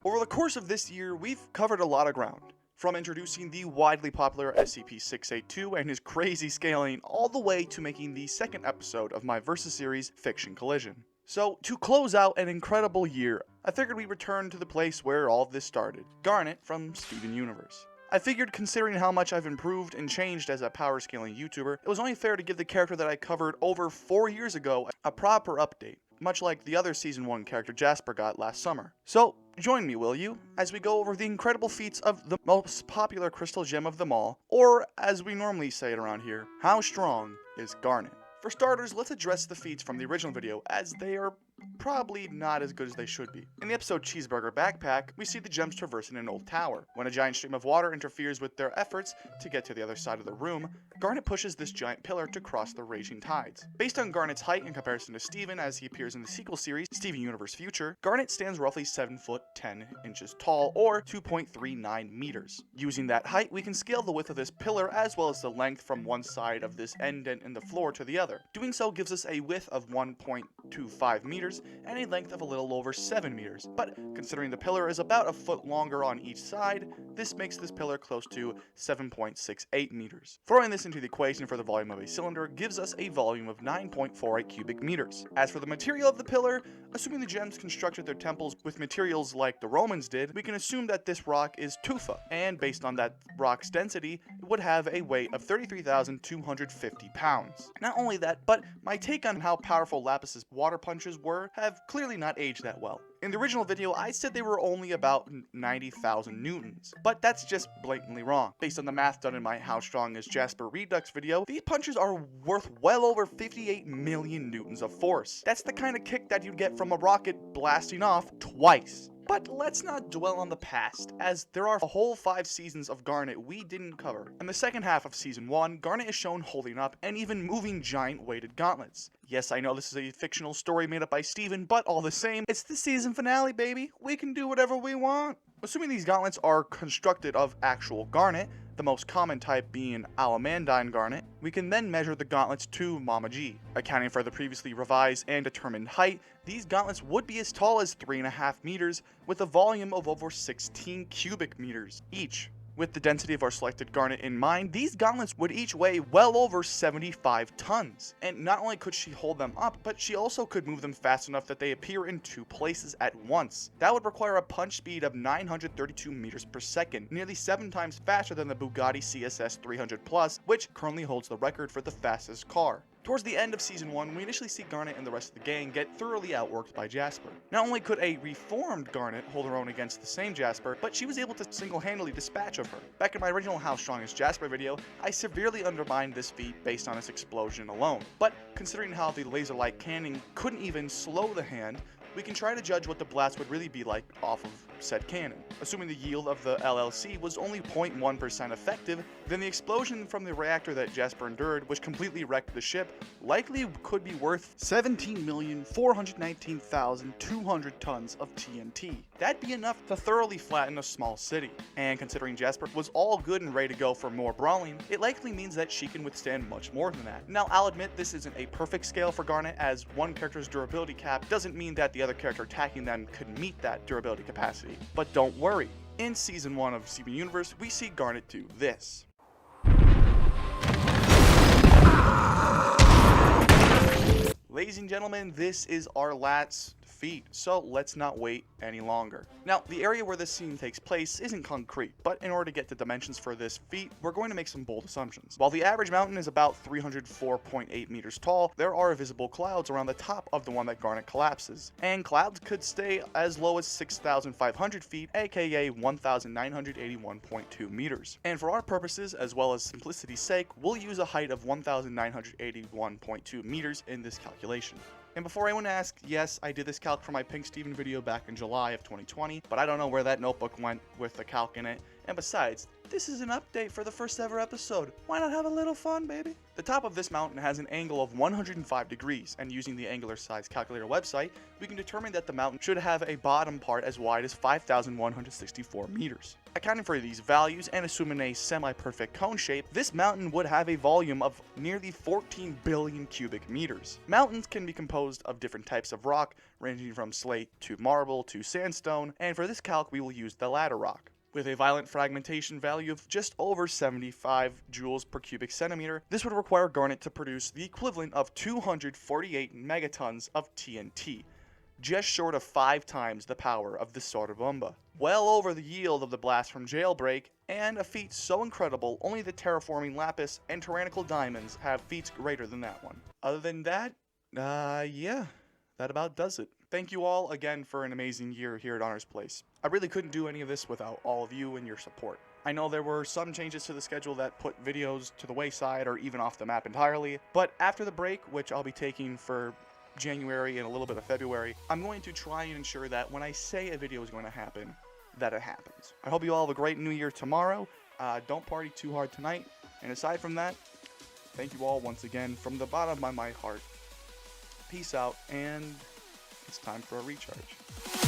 Over the course of this year, we've covered a lot of ground. From introducing the widely popular SCP-682 and his crazy scaling, all the way to making the second episode of my Versus series, Fiction Collision. So, to close out an incredible year, I figured we'd return to the place where all of this started, Garnet from Steven Universe. I figured considering how much I've improved and changed as a power scaling YouTuber, it was only fair to give the character that I covered over 4 years ago a proper update, much like the other Season 1 character Jasper got last summer. So, join me, will you, as we go over the incredible feats of the most popular crystal gem of them all, or as we normally say it around here, how strong is Garnet? For starters, let's address the feats from the original video, as they are probably not as good as they should be. In the episode Cheeseburger Backpack, we see the gems traversing an old tower. When a giant stream of water interferes with their efforts to get to the other side of the room, Garnet pushes this giant pillar to cross the raging tides. Based on Garnet's height in comparison to Steven as he appears in the sequel series, Steven Universe Future, Garnet stands roughly 7 foot 10 inches tall, or 2.39 meters. Using that height, we can scale the width of this pillar as well as the length from one side of this indent in the floor to the other. Doing so gives us a width of 1.25 meters and a length of a little over 7 meters, but considering the pillar is about a foot longer on each side, this makes this pillar close to 7.68 meters. Throwing this into the equation for the volume of a cylinder gives us a volume of 9.48 cubic meters. As for the material of the pillar, assuming the gems constructed their temples with materials like the Romans did, we can assume that this rock is tufa, and based on that rock's density, it would have a weight of 33,250 pounds. Not only that, but my take on how powerful Lapis's water punches were have clearly not aged that well. In the original video, I said they were only about 90,000 newtons, but that's just blatantly wrong. Based on the math done in my How Strong is Jasper Redux video, these punches are worth well over 58 million newtons of force. That's the kind of kick that you'd get from a rocket blasting off twice. But let's not dwell on the past, as there are a whole 5 seasons of Garnet we didn't cover. In the second half of Season 1, Garnet is shown holding up and even moving giant weighted gauntlets. Yes, I know this is a fictional story made up by Steven, but all the same, it's the season finale, baby. We can do whatever we want. Assuming these gauntlets are constructed of actual garnet, the most common type being alamandine garnet, we can then measure the gauntlets to Mama G. Accounting for the previously revised and determined height, these gauntlets would be as tall as 3.5 meters with a volume of over 16 cubic meters each. With the density of our selected garnet in mind, these gauntlets would each weigh well over 75 tons. And not only could she hold them up, but she also could move them fast enough that they appear in 2 places at once. That would require a punch speed of 932 meters per second, nearly 7 times faster than the Bugatti CSS 300 Plus, which currently holds the record for the fastest car. Towards the end of Season 1, we initially see Garnet and the rest of the gang get thoroughly outworked by Jasper. Not only could a reformed Garnet hold her own against the same Jasper, but she was able to single-handedly dispatch of her. Back in my original How Strong is Jasper video, I severely undermined this feat based on its explosion alone. But considering how the laser light cannon couldn't even slow the hand, we can try to judge what the blast would really be like off of said cannon. Assuming the yield of the LLC was only 0.1% effective, then the explosion from the reactor that Jasper endured, which completely wrecked the ship, likely could be worth 17,419,200 tons of TNT. That'd be enough to thoroughly flatten a small city. And considering Jasper was all good and ready to go for more brawling, it likely means that she can withstand much more than that. Now, I'll admit this isn't a perfect scale for Garnet, as one character's durability cap doesn't mean that the other character attacking them could meet that durability capacity. But don't worry, in Season 1 of Steven Universe, we see Garnet do this. Ladies and gentlemen, this is our last feat, so let's not wait any longer. Now, the area where this scene takes place isn't concrete, but in order to get the dimensions for this feat, we're going to make some bold assumptions. While the average mountain is about 304.8 meters tall, there are visible clouds around the top of the one that Garnet collapses, and clouds could stay as low as 6,500 feet, aka 1,981.2 meters. And for our purposes, as well as simplicity's sake, we'll use a height of 1,981.2 meters in this calculation. And before anyone asks, yes, I did this calc for my Pink Steven video back in July of 2020, but I don't know where that notebook went with the calc in it, And besides, this is an update for the first ever episode. Why not have a little fun, baby? The top of this mountain has an angle of 105 degrees, and using the angular size calculator website, we can determine that the mountain should have a bottom part as wide as 5,164 meters. Accounting for these values and assuming a semi-perfect cone shape, this mountain would have a volume of nearly 14 billion cubic meters. Mountains can be composed of different types of rock, ranging from slate to marble to sandstone, and for this calc we will use the latter rock. With a violent fragmentation value of just over 75 joules per cubic centimeter, this would require Garnet to produce the equivalent of 248 megatons of TNT, just short of 5 times the power of the soda bomba. Well over the yield of the blast from Jailbreak, and a feat so incredible only the terraforming lapis and tyrannical diamonds have feats greater than that one. Other than that, yeah, that about does it. Thank you all again for an amazing year here at Honor's Place. I really couldn't do any of this without all of you and your support. I know there were some changes to the schedule that put videos to the wayside or even off the map entirely, but after the break, which I'll be taking for January and a little bit of February, I'm going to try and ensure that when I say a video is going to happen, that it happens. I hope you all have a great new year tomorrow. Don't party too hard tonight. And aside from that, thank you all once again from the bottom of my heart. Peace out, and it's time for a recharge.